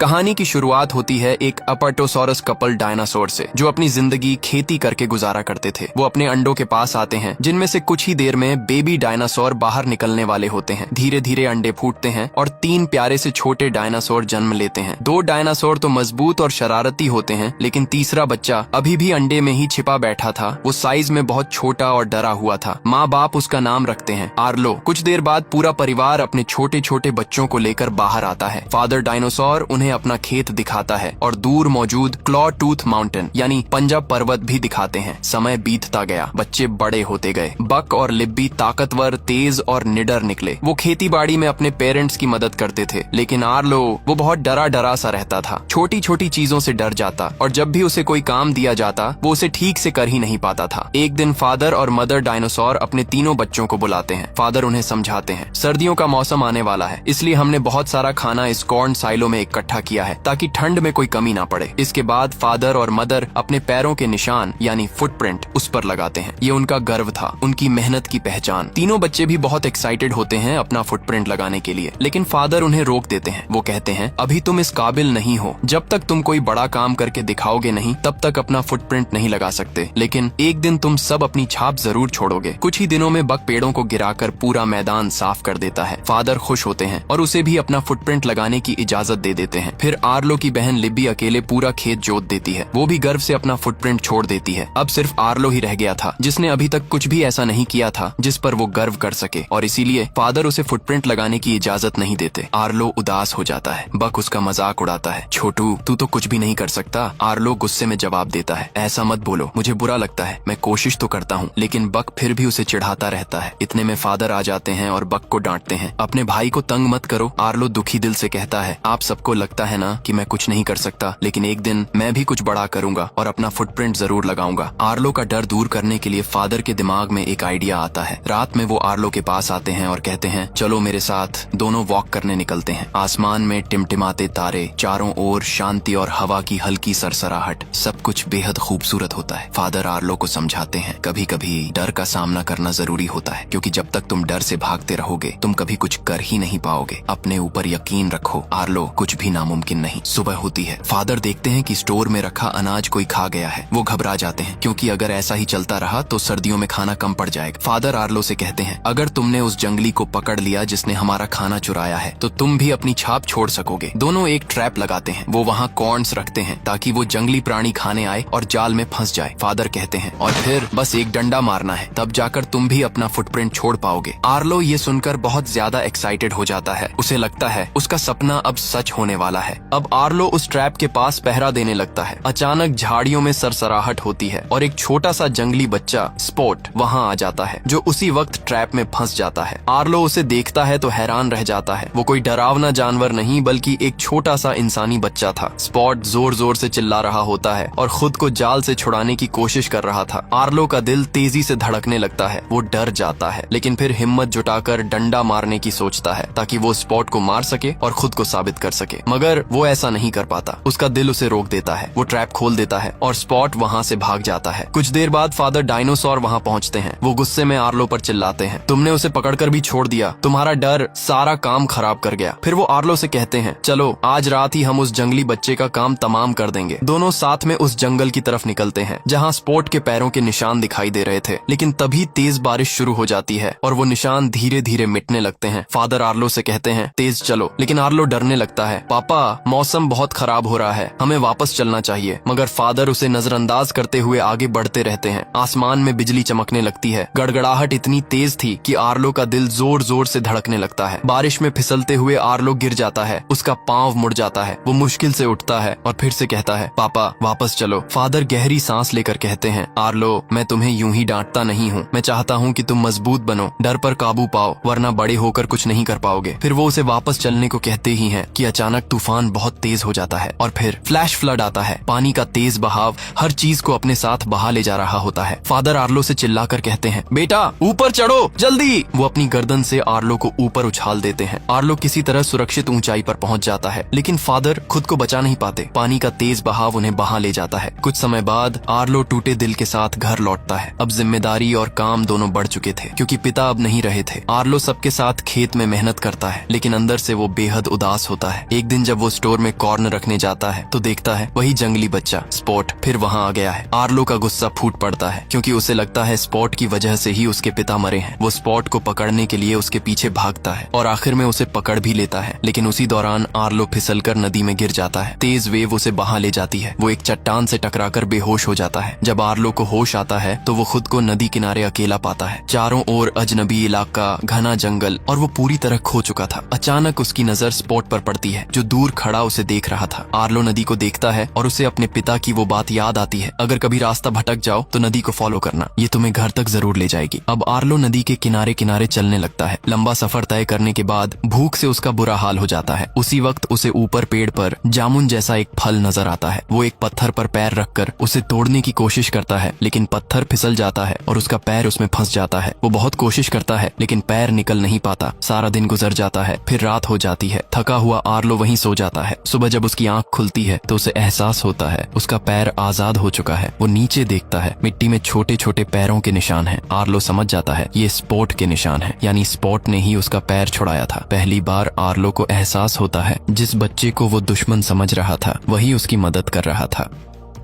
कहानी की शुरुआत होती है एक अपर्टोसॉरस कपल डायनासोर से, जो अपनी जिंदगी खेती करके गुजारा करते थे। वो अपने अंडों के पास आते हैं, जिनमें से कुछ ही देर में बेबी डायनासोर बाहर निकलने वाले होते हैं। धीरे धीरे अंडे फूटते हैं और 3 प्यारे से छोटे डायनासोर जन्म लेते हैं। 2 डायनासोर तो मजबूत और शरारती होते हैं, लेकिन तीसरा बच्चा अभी भी अंडे में ही छिपा बैठा था। वो साइज में बहुत छोटा और डरा हुआ था। माँ बाप उसका नाम रखते हैं आर्लो। कुछ देर बाद पूरा परिवार अपने छोटे छोटे बच्चों को लेकर बाहर आता है। फादर डायनासोर उन्हें अपना खेत दिखाता है और दूर मौजूद क्लॉ टूथ माउंटेन यानी पंजा पर्वत भी दिखाते हैं। समय बीतता गया, बच्चे बड़े होते गए। बक और लिब्बी ताकतवर, तेज और निडर निकले। वो खेती बाड़ी में अपने पेरेंट्स की मदद करते थे, लेकिन आर्लो वो बहुत डरा डरा सा रहता था। छोटी छोटी चीजों से डर जाता और जब भी उसे कोई काम दिया जाता वो उसे ठीक से कर ही नहीं पाता था। एक दिन फादर और मदर डायनासोर अपने तीनों बच्चों को बुलाते हैं। फादर उन्हें समझाते हैं, सर्दियों का मौसम आने वाला है, इसलिए हमने बहुत सारा खाना इस कॉर्न साइलो में इकट्ठा किया है ताकि ठंड में कोई कमी ना पड़े। इसके बाद फादर और मदर अपने पैरों के निशान यानी फुटप्रिंट उस पर लगाते हैं। ये उनका गर्व था, उनकी मेहनत की पहचान। तीनों बच्चे भी बहुत एक्साइटेड होते हैं अपना फुटप्रिंट लगाने के लिए, लेकिन फादर उन्हें रोक देते हैं। वो कहते हैं, अभी तुम इस काबिल नहीं हो। जब तक तुम कोई बड़ा काम करके दिखाओगे नहीं, तब तक अपना फुटप्रिंट नहीं लगा सकते। लेकिन एक दिन तुम सब अपनी छाप जरूर छोड़ोगे। कुछ ही दिनों में बक पेड़ों को गिराकर पूरा मैदान साफ कर देता है। फादर खुश होते हैं और उसे भी अपना फुटप्रिंट लगाने की इजाजत दे देते हैं। फिर आर्लो की बहन लिब्बी अकेले पूरा खेत जोत देती है। वो भी गर्व से अपना फुटप्रिंट छोड़ देती है। अब सिर्फ आर्लो ही रह गया था, जिसने अभी तक कुछ भी ऐसा नहीं किया था जिस पर वो गर्व कर सके, और इसीलिए फादर उसे फुटप्रिंट लगाने की इजाजत नहीं देते। आर्लो उदास हो जाता है। बक उसका मजाक उड़ाता है, छोटू तू तो कुछ भी नहीं कर सकता। आर्लो गुस्से में जवाब देता है, ऐसा मत बोलो, मुझे बुरा लगता है, मैं कोशिश तो करता हूँ। लेकिन बक फिर भी उसे चिढ़ाता रहता है। इतने में फादर आ जाते हैं और बक को डांटते हैं, अपने भाई को तंग मत करो। आर्लो दुखी दिल से कहता है, आप सबको लगता है ना कि मैं कुछ नहीं कर सकता, लेकिन एक दिन मैं भी कुछ बड़ा करूंगा और अपना फुटप्रिंट जरूर लगाऊंगा। आर्लो का डर दूर करने के लिए फादर के दिमाग में एक आइडिया आता है। रात में वो आर्लो के पास आते हैं और कहते हैं, चलो मेरे साथ दोनों वॉक करने निकलते हैं। आसमान में टिमटिमाते तारे, चारों ओर शांति और हवा की हल्की सरसराहट, सब कुछ बेहद खूबसूरत होता है। फादर आर्लो को समझाते हैं, कभी कभी डर का सामना करना जरूरी होता है, क्योंकि जब तक तुम डर से भागते रहोगे तुम कभी कुछ कर ही नहीं पाओगे। अपने ऊपर यकीन रखो आर्लो, कुछ भी नामुमकिन नहीं। सुबह होती है। फादर देखते हैं कि स्टोर में रखा अनाज कोई खा गया है। वो घबरा जाते हैं, क्योंकि अगर ऐसा ही चलता रहा तो सर्दियों में खाना कम पड़ जाएगा। फादर आर्लो से कहते हैं, अगर तुमने उस जंगली को पकड़ लिया जिसने हमारा खाना चुराया है, तो तुम भी अपनी छाप छोड़ सकोगे। दोनों एक ट्रैप लगाते हैं। वो वहाँ कॉर्न्स रखते हैं ताकि वो जंगली प्राणी खाने आए और जाल में फंस जाए। फादर कहते हैं, और फिर बस एक डंडा मारना है, तब जाकर तुम भी अपना फुटप्रिंट छोड़ पाओगे। आर्लो ये सुनकर बहुत ज्यादा एक्साइटेड हो जाता है। उसे लगता है उसका सपना अब सच होने वाला है। अब आर्लो उस ट्रैप के पास पहरा देने लगता है। अचानक झाड़ियों में सरसराहट होती है और एक छोटा सा जंगली बच्चा स्पॉट वहाँ आ जाता है, जो उसी वक्त ट्रैप में फंस जाता है। आर्लो उसे देखता है तो हैरान रह जाता है। वो कोई डरावना जानवर नहीं, बल्कि एक छोटा सा इंसानी बच्चा था। स्पॉट जोर जोर से चिल्ला रहा होता है और खुद को जाल से छुड़ाने की कोशिश कर रहा था। आर्लो का दिल तेजी से धड़कने लगता है। वो डर जाता है, लेकिन फिर हिम्मत जुटाकर डंडा मारने की सोचता है ताकि वो स्पॉट को मार सके और खुद को साबित कर सके, मगर वो ऐसा नहीं कर पाता। उसका दिल उसे रोक देता है। वो ट्रैप खोल देता है और स्पॉट वहाँ से भाग जाता है। कुछ देर बाद फादर डायनासोर वहाँ पहुँचते हैं। वो गुस्से में आर्लो पर चिल्लाते हैं, तुमने उसे पकड़कर भी छोड़ दिया, तुम्हारा डर सारा काम खराब कर गया। फिर वो आर्लो से कहते हैं, चलो आज रात ही हम उस जंगली बच्चे का काम तमाम कर देंगे। दोनों साथ में उस जंगल की तरफ निकलते हैं जहाँ स्पॉट के पैरों के निशान दिखाई दे रहे थे, लेकिन तभी तेज बारिश शुरू हो जाती है और वो निशान धीरे धीरे मिटने लगते हैं। फादर आर्लो से कहते हैं, तेज चलो, लेकिन आर्लो डरने लगता है। पापा, मौसम बहुत खराब हो रहा है, हमें वापस चलना चाहिए। मगर फादर उसे नजरअंदाज करते हुए आगे बढ़ते रहते हैं। आसमान में बिजली चमकने लगती है। गड़गड़ाहट इतनी तेज थी कि आर्लो का दिल जोर जोर से धड़कने लगता है। बारिश में फिसलते हुए आर्लो गिर जाता है। उसका पांव मुड़ जाता है। वो मुश्किल से उठता है और फिर से कहता है, पापा वापस चलो। फादर गहरी सांस लेकर कहते हैं, आर्लो, मैं तुम्हें यूं ही डांटता नहीं हूँ। मैं चाहता हूँ कि तुम मजबूत बनो, डर पर काबू पाओ, वरना बड़े होकर कुछ नहीं कर पाओगे। फिर वो उसे वापस चलने को कहते ही हैं कि अचानक तूफान बहुत तेज हो जाता है और फिर फ्लैश फ्लड आता है। पानी का तेज बहाव हर चीज को अपने साथ बहा ले जा रहा होता है। फादर आर्लो से चिल्लाकर कहते हैं, बेटा ऊपर चढ़ो जल्दी। वो अपनी गर्दन से आर्लो को ऊपर उछाल देते हैं। आर्लो किसी तरह सुरक्षित ऊंचाई पर पहुंच जाता है, लेकिन फादर खुद को बचा नहीं पाते। पानी का तेज बहाव उन्हें बहा ले जाता है। कुछ समय बाद आर्लो टूटे दिल के साथ घर लौटता है। अब जिम्मेदारी और काम दोनों बढ़ चुके थे, क्योंकि पिता अब नहीं रहे थे। आर्लो सबके साथ खेत में मेहनत करता है, लेकिन अंदर से वो बेहद उदास होता है। एक दिन जब वो स्टोर में कॉर्न रखने जाता है तो देखता है वही जंगली बच्चा स्पॉट फिर वहाँ आ गया है। आर्लो का गुस्सा फूट पड़ता है क्योंकि उसे लगता है स्पॉट की वजह से ही उसके पिता मरे हैं। वो स्पॉट को पकड़ने के लिए उसके पीछे भागता है और आखिर में उसे पकड़ भी लेता है, लेकिन उसी दौरान आर्लो फिसलकर नदी में गिर जाता है। तेज वेव उसे बहा ले जाती है। वो एक चट्टान से टकराकर बेहोश हो जाता है। जब आर्लो को होश आता है तो वो खुद को नदी किनारे अकेला पाता है। चारों ओर अजनबी इलाका, घना जंगल और वो पूरी तरह खो चुका था। अचानक उसकी नजर स्पॉट पर पड़ती है जो दूर खड़ा उसे देख रहा था। आर्लो नदी को देखता है और उसे अपने पिता की वो बात याद आती है, अगर कभी रास्ता भटक जाओ तो नदी को फॉलो करना, ये तुम्हें घर तक जरूर ले जाएगी। अब आर्लो नदी के किनारे किनारे चलने लगता है। लंबा सफर तय करने के बाद भूख से उसका बुरा हाल हो जाता है। उसी वक्त उसे ऊपर पेड़ पर जामुन जैसा एक फल नजर आता है। वो एक पत्थर पर पैर रखकर उसे तोड़ने की कोशिश करता है, लेकिन पत्थर फिसल जाता है और उसका पैर उसमें फंस जाता है। वो बहुत कोशिश करता है लेकिन पैर निकल नहीं पाता। सारा दिन गुजर जाता है, फिर रात हो जाती है। थका हुआ आर्लो वहीं सो जाता है। सुबह जब उसकी आंख खुलती है तो उसे एहसास होता है उसका पैर आजाद हो चुका है। वो नीचे देखता है, मिट्टी में छोटे छोटे पैरों के निशान हैं। आर्लो समझ जाता है ये स्पॉट के निशान हैं, यानी स्पॉट ने ही उसका पैर छुड़ाया था। पहली बार आर्लो को एहसास होता है जिस बच्चे को वो दुश्मन समझ रहा था वही उसकी मदद कर रहा था।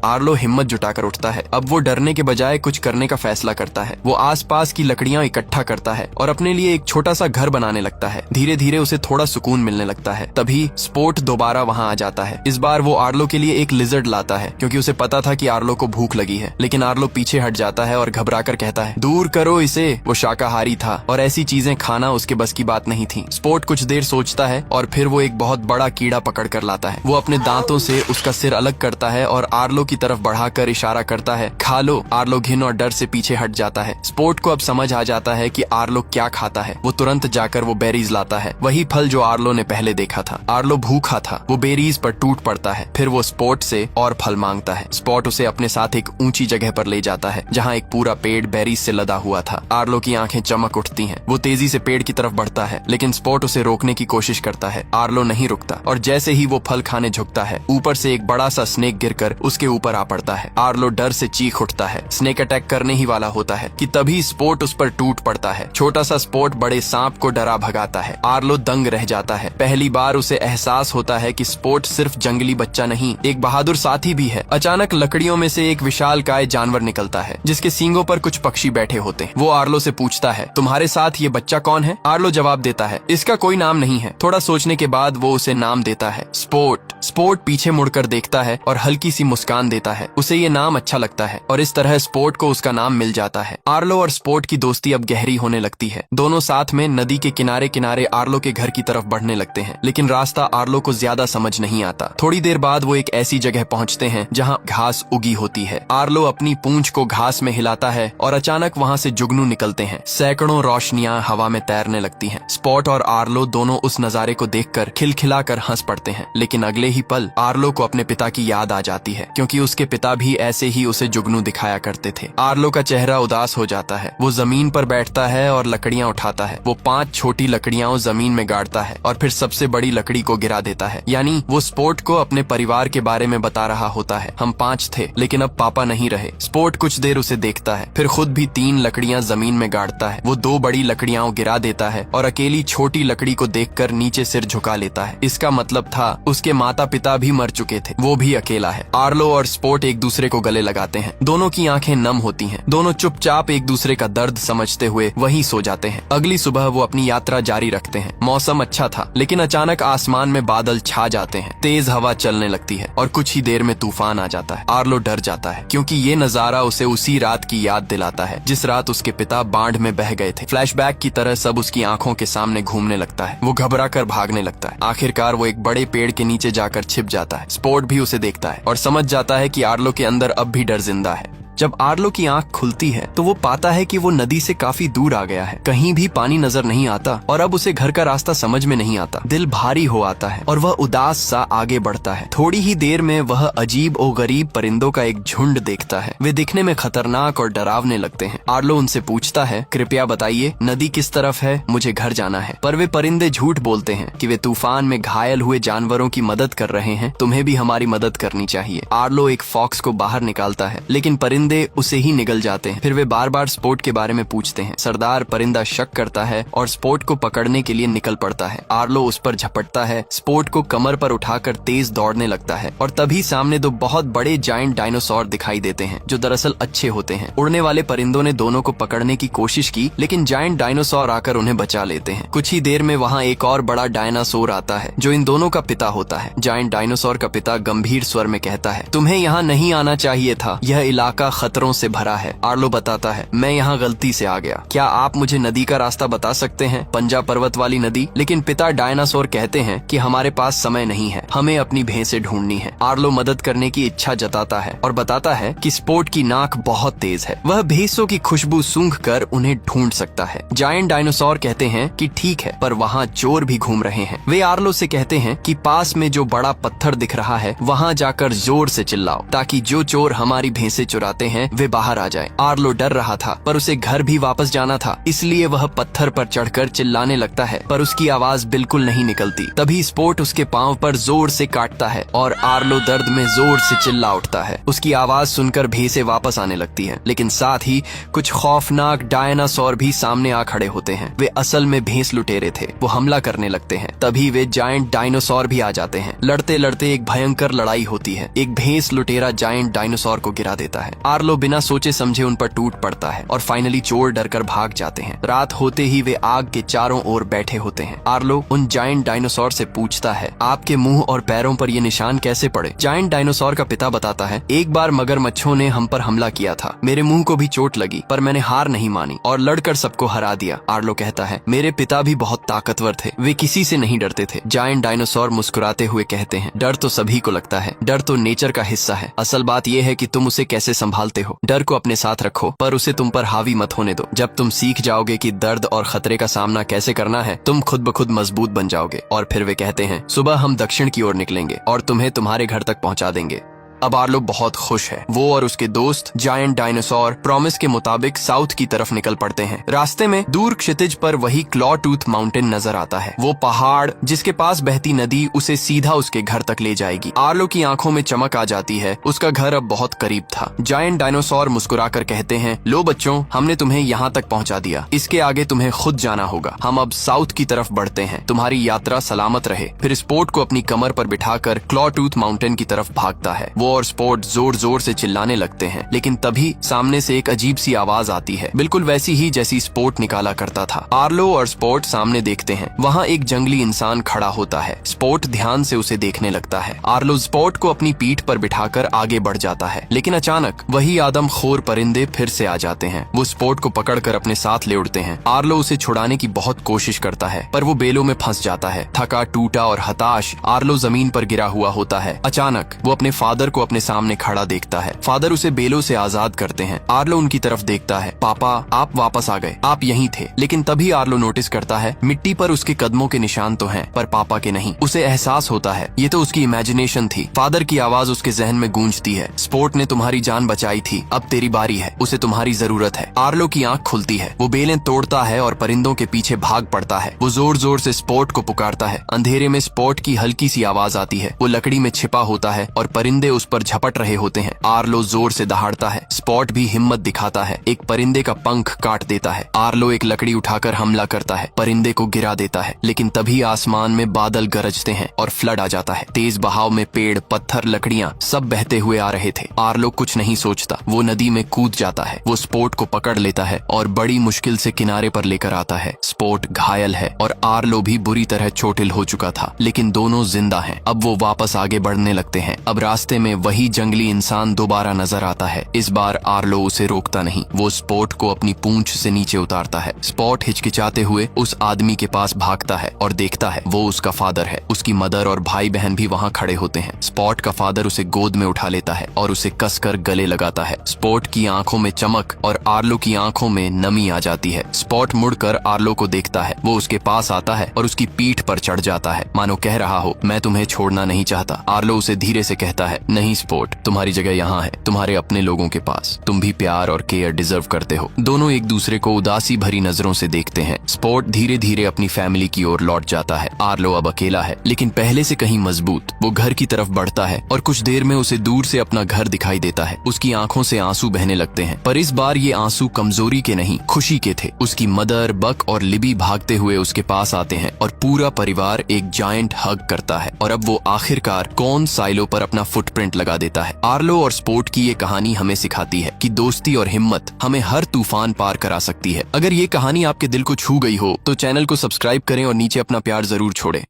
आर्लो हिम्मत जुटाकर उठता है। अब वो डरने के बजाय कुछ करने का फैसला करता है। वो आसपास की लकड़ियां इकट्ठा करता है और अपने लिए एक छोटा सा घर बनाने लगता है। धीरे धीरे उसे थोड़ा सुकून मिलने लगता है। तभी स्पॉट दोबारा वहां आ जाता है। इस बार वो आर्लो के लिए एक लिजर्ड लाता है क्योंकि उसे पता था कि आर्लो को भूख लगी है, लेकिन आर्लो पीछे हट जाता है और घबराकर कहता है दूर करो इसे। वो शाकाहारी था और ऐसी चीजें खाना उसके बस की बात नहीं थी। स्पॉट कुछ देर सोचता है और फिर वो एक बहुत बड़ा कीड़ा पकड़ कर लाता है। वो अपने दांतों से उसका सिर अलग करता है और आर्लो की तरफ बढ़ाकर इशारा करता है खा लो। आर्लो घिन और डर से पीछे हट जाता है। स्पॉट को अब समझ आ जाता है कि आर्लो क्या खाता है। वो तुरंत जाकर वो बेरीज लाता है, वही फल जो आर्लो ने पहले देखा था। आर्लो भूखा था। वो बेरीज पर टूट पड़ता है। फिर वो स्पॉट से और फल मांगता है। स्पॉट उसे अपने साथ एक ऊंची जगह पर ले जाता है जहाँ एक पूरा पेड़ बेरीज से लदा हुआ था। आर्लो की आंखें चमक उठती हैं। वो तेजी से पेड़ की तरफ बढ़ता है, लेकिन स्पॉट उसे रोकने की कोशिश करता है। आर्लो नहीं रुकता और जैसे ही वो फल खाने झुकता है ऊपर से एक बड़ा सा स्नेक गिरकर उसके ऊपर आ पड़ता है। आर्लो डर से चीख उठता है। स्नेक अटैक करने ही वाला होता है कि तभी स्पॉट उस पर टूट पड़ता है। छोटा सा स्पॉट बड़े सांप को डरा भगाता है। आर्लो दंग रह जाता है। पहली बार उसे एहसास होता है कि स्पॉट सिर्फ जंगली बच्चा नहीं, एक बहादुर साथी भी है। अचानक लकड़ियों में से एक विशालकाय जानवर निकलता है जिसके सींगों पर कुछ पक्षी बैठे होते हैं। वो आर्लो से पूछता है तुम्हारे साथ ये बच्चा कौन है? आर्लो जवाब देता है इसका कोई नाम नहीं है। थोड़ा सोचने के बाद वो उसे नाम देता है स्पॉट। स्पॉट पीछे मुड़कर देखता है और हल्की सी मुस्कान देता है। उसे ये नाम अच्छा लगता है और इस तरह स्पॉट को उसका नाम मिल जाता है। आर्लो और स्पॉट की दोस्ती अब गहरी होने लगती है। दोनों साथ में नदी के किनारे किनारे आर्लो के घर की तरफ बढ़ने लगते हैं, लेकिन रास्ता आर्लो को ज्यादा समझ नहीं आता। थोड़ी देर बाद वो एक ऐसी जगह पहुंचते हैं जहां घास उगी होती है। आर्लो अपनी पूंछ को घास में हिलाता है और अचानक वहां से जुगनू निकलते हैं। सैकड़ों रोशनियां हवा में तैरने लगती हैं। स्पॉट और आर्लो दोनों उस नजारे को देखकर खिलखिलाकर हंस पड़ते हैं, लेकिन अगले ही पल आर्लो को अपने पिता की याद आ जाती है क्योंकि उसके पिता भी ऐसे ही उसे जुगनू दिखाया करते थे। आर्लो का चेहरा उदास हो जाता है। वो जमीन पर बैठता है और लकड़ियां उठाता है। वो 5 छोटी लकड़ियां जमीन में गाड़ता है और फिर सबसे बड़ी लकड़ी को गिरा देता है। यानी वो स्पॉट को अपने परिवार के बारे में बता रहा होता है। हम 5 थे लेकिन अब पापा नहीं रहे। स्पॉट कुछ देर उसे देखता है, फिर खुद भी 3 लकड़ियां जमीन में गाड़ता है। वो 2 बड़ी लकड़ियां गिरा देता है और अकेली छोटी लकड़ी को देखकर नीचे सिर झुका लेता है। इसका मतलब था उसके माता पिता भी मर चुके थे, वो भी अकेला है। आर्लो और स्पॉट एक दूसरे को गले लगाते हैं। दोनों की आंखें नम होती हैं। दोनों चुपचाप एक दूसरे का दर्द समझते हुए वहीं सो जाते हैं। अगली सुबह वो अपनी यात्रा जारी रखते हैं। मौसम अच्छा था, लेकिन अचानक आसमान में बादल छा जाते हैं। तेज हवा चलने लगती है और कुछ ही देर में तूफान आ जाता है। आर्लो डर जाता है क्योंकि ये नजारा उसे उसी रात की याद दिलाता है जिस रात उसके पिता बाढ़ में बह गए थे। फ्लैशबैक की तरह सब उसकी आंखों के सामने घूमने लगता है। वो घबरा कर भागने लगता है। आखिरकार वो एक बड़े पेड़ के नीचे जाकर छिप जाता है। स्पॉट भी उसे देखता है और समझ जाता है कि आर्लो के अंदर अब भी डर जिंदा है। जब आर्लो की आंख खुलती है तो वो पाता है कि वो नदी से काफी दूर आ गया है। कहीं भी पानी नजर नहीं आता और अब उसे घर का रास्ता समझ में नहीं आता। दिल भारी हो आता है और वह उदास सा आगे बढ़ता है। थोड़ी ही देर में वह अजीब और गरीब परिंदों का एक झुंड देखता है। वे दिखने में खतरनाक और डरावने लगते हैं। आर्लो उनसे पूछता है कृपया बताइए नदी किस तरफ है, मुझे घर जाना है। पर वे परिंदे झूठ बोलते हैं कि वे तूफान में घायल हुए जानवरों की मदद कर रहे हैं, तुम्हें भी हमारी मदद करनी चाहिए। आर्लो एक फॉक्स को बाहर निकालता है, लेकिन परिंदे परिंदे उसे ही निगल जाते हैं। फिर वे बार बार स्पोर्ट के बारे में पूछते हैं। सरदार परिंदा शक करता है और स्पोर्ट को पकड़ने के लिए निकल पड़ता है। आर्लो उस पर झपटता है, स्पोर्ट को कमर पर उठाकर तेज दौड़ने लगता है और तभी सामने दो बहुत बड़े जायंट डायनासोर दिखाई देते हैं जो दरअसल अच्छे होते हैं। उड़ने वाले परिंदों ने दोनों को पकड़ने की कोशिश की, लेकिन जायंट डायनासोर आकर उन्हें बचा लेते हैं। कुछ ही देर में वहाँ एक और बड़ा डायनासोर आता है जो इन दोनों का पिता होता है। जायंट डायनासोर का पिता गंभीर स्वर में कहता है, तुम्हें यहाँ नहीं आना चाहिए था, यह इलाका खतरों से भरा है। आर्लो बताता है, मैं यहाँ गलती से आ गया, क्या आप मुझे नदी का रास्ता बता सकते हैं, पंजा पर्वत वाली नदी? लेकिन पिता डायनासोर कहते हैं कि हमारे पास समय नहीं है, हमें अपनी भैंसें ढूंढनी है। आर्लो मदद करने की इच्छा जताता है और बताता है कि स्पोर्ट की नाक बहुत तेज है, वह भैंसों की खुशबू सूंघ कर उन्हें ढूंढ सकता है। जायंट डायनासोर कहते हैं कि ठीक है, पर वहाँ चोर भी घूम रहे हैं। वे आर्लो से कहते हैं कि पास में जो बड़ा पत्थर दिख रहा है वहाँ जाकर जोर से चिल्लाओ ताकि जो चोर हमारी भैंसें चुराते हैं वे बाहर आ जाए। आर्लो डर रहा था पर उसे घर भी वापस जाना था, इसलिए वह पत्थर पर चढ़कर चिल्लाने लगता है, पर उसकी आवाज बिल्कुल नहीं निकलती। तभी स्पोर्ट उसके पांव पर जोर से काटता है और आर्लो दर्द में जोर से चिल्ला उठता है। उसकी आवाज सुनकर भैंसें वापस आने लगती हैं, लेकिन साथ ही कुछ खौफनाक डायनासोर भी सामने आ खड़े होते हैं। वे असल में भैंस लुटेरे थे, वो हमला करने लगते हैं। तभी वे जायंट डायनासोर भी आ जाते हैं। लड़ते लड़ते एक भयंकर लड़ाई होती है। एक भैंस लुटेरा जायंट डायनासोर को गिरा देता है। आर्लो बिना सोचे समझे उन पर टूट पड़ता है और फाइनली चोर डरकर भाग जाते हैं। रात होते ही वे आग के चारों ओर बैठे होते हैं। आर्लो उन जायंट डायनासोर से पूछता है, आपके मुंह और पैरों पर ये निशान कैसे पड़े? जायंट डायनासोर का पिता बताता है, एक बार मगरमच्छों ने हम पर हमला किया था, मेरे मुंह को भी चोट लगी, पर मैंने हार नहीं मानी और लड़कर सबको हरा दिया। आर्लो कहता है, मेरे पिता भी बहुत ताकतवर थे, वे किसी से नहीं डरते थे। जायंट डायनासोर मुस्कुराते हुए कहते हैं, डर तो सभी को लगता है, डर तो नेचर का हिस्सा है, असल बात यह है कि तुम उसे कैसे संभालते हो। डर को अपने साथ रखो पर उसे तुम पर हावी मत होने दो। जब तुम सीख जाओगे कि दर्द और खतरे का सामना कैसे करना है, तुम खुद ब खुद मजबूत बन जाओगे। और फिर वे कहते हैं, सुबह हम दक्षिण की ओर निकलेंगे और तुम्हें तुम्हारे घर तक पहुंचा देंगे। अब आर्लो बहुत खुश है। वो और उसके दोस्त जायंट डायनासोर प्रॉमिस के मुताबिक साउथ की तरफ निकल पड़ते हैं। रास्ते में दूर क्षितिज पर वही क्लॉ टूथ माउंटेन नजर आता है। वो पहाड़ जिसके पास बहती नदी उसे सीधा उसके घर तक ले जाएगी। आर्लो की आंखों में चमक आ जाती है, उसका घर अब बहुत करीब था। जायंट डायनासोर मुस्कुराकर कहते हैं, लो बच्चों, हमने तुम्हें यहाँ तक पहुँचा दिया, इसके आगे तुम्हें खुद जाना होगा। हम अब साउथ की तरफ बढ़ते हैं, तुम्हारी यात्रा सलामत रहे। फिर स्पोर्ट को अपनी कमर पर बिठाकर क्लॉ टूथ माउंटेन की तरफ भागता है। वो और स्पोर्ट जोर जोर से चिल्लाने लगते हैं, लेकिन तभी सामने से एक अजीब सी आवाज आती है, बिल्कुल वैसी ही जैसी स्पोर्ट निकाला करता था। आर्लो और स्पोर्ट सामने देखते हैं, वहाँ एक जंगली इंसान खड़ा होता है। स्पोर्ट ध्यान से उसे देखने लगता है। आर्लो स्पोर्ट को अपनी पीठ पर बिठाकर आगे बढ़ जाता है, लेकिन अचानक वही आदमखोर परिंदे फिर से आ जाते हैं। वो स्पोर्ट को पकड़कर अपने साथ ले उड़ते हैं। आर्लो उसे छुड़ाने की बहुत कोशिश करता है, पर वो बेलों में फंस जाता है। थका टूटा और हताश आर्लो जमीन पर गिरा हुआ होता है। अचानक वो अपने फादर को अपने सामने खड़ा देखता है। फादर उसे बेलों से आजाद करते हैं। आर्लो उनकी तरफ देखता है, पापा आप वापस आ गए, आप यहीं थे। लेकिन तभी आर्लो नोटिस करता है मिट्टी पर उसके कदमों के निशान तो हैं, पर पापा के नहीं। उसे एहसास होता है ये तो उसकी इमेजिनेशन थी। फादर की आवाज उसके जहन में गूंजती है, स्पोर्ट ने तुम्हारी जान बचाई थी, अब तेरी बारी है, उसे तुम्हारी जरूरत है। आर्लो की आंख खुलती है, वो बेलें तोड़ता है और परिंदों के पीछे भाग पड़ता है। वो जोर जोर से स्पोर्ट को पुकारता है। अंधेरे में स्पोर्ट की हल्की सी आवाज आती है। वो लकड़ी में छिपा होता है और परिंदे उस पर झपट रहे होते हैं। आर्लो जोर से दहाड़ता है। स्पॉट भी हिम्मत दिखाता है, एक परिंदे का पंख काट देता है। आर्लो एक लकड़ी उठाकर हमला करता है, परिंदे को गिरा देता है। लेकिन तभी आसमान में बादल गरजते हैं और फ्लड आ जाता है। तेज बहाव में पेड़, पत्थर, लकड़ियां सब बहते हुए आ रहे थे। आर्लो कुछ नहीं सोचता, वो नदी में कूद जाता है। वो स्पोर्ट को पकड़ लेता है और बड़ी मुश्किल से किनारे पर लेकर आता है। स्पोर्ट घायल है और आर्लो भी बुरी तरह चोटिल हो चुका था, लेकिन दोनों जिंदा हैं। अब वो वापस आगे बढ़ने लगते हैं। अब रास्ते में वही जंगली इंसान दोबारा नजर आता है। इस बार आर्लो उसे रोकता नहीं, वो स्पोर्ट को अपनी पूंछ से नीचे उतारता है। स्पॉट हिचकिचाते हुए उस आदमी के पास भागता है और देखता है वो उसका फादर है। उसकी मदर और भाई बहन भी वहाँ खड़े होते हैं। स्पॉट का फादर उसे गोद में उठा लेता है और उसे कसकर गले लगाता है। स्पॉट की आंखों में चमक और आर्लो की आंखों में नमी आ जाती है। स्पॉट मुड़कर आर्लो को देखता है। वो उसके पास आता है और उसकी पीठ पर चढ़ जाता है, मानो कह रहा हो मैं तुम्हें छोड़ना नहीं चाहता। आर्लो उसे धीरे से कहता है, नहीं नहीं स्पोर्ट, तुम्हारी जगह यहाँ है, तुम्हारे अपने लोगों के पास। तुम भी प्यार और केयर डिजर्व करते हो। दोनों एक दूसरे को उदासी भरी नजरों से देखते हैं। स्पोर्ट धीरे धीरे अपनी फैमिली की ओर लौट जाता है। आर्लो अब अकेला है, लेकिन पहले से कहीं मजबूत। वो घर की तरफ बढ़ता है और कुछ देर में उसे दूर से अपना घर दिखाई देता है। उसकी आंखों से आंसू बहने लगते हैं, पर इस बार ये आंसू कमजोरी के नहीं, खुशी के थे। उसकी मदर, बक और लिबी भागते हुए उसके पास आते हैं और पूरा परिवार एक जायंट हग करता है। और अब वो आखिरकार कौन साइलो पर अपना फुटप्रिंट लगा देता है। आर्लो और स्पोर्ट की ये कहानी हमें सिखाती है कि दोस्ती और हिम्मत हमें हर तूफान पार करा सकती है। अगर ये कहानी आपके दिल को छू गई हो तो चैनल को सब्सक्राइब करें और नीचे अपना प्यार जरूर छोड़ें।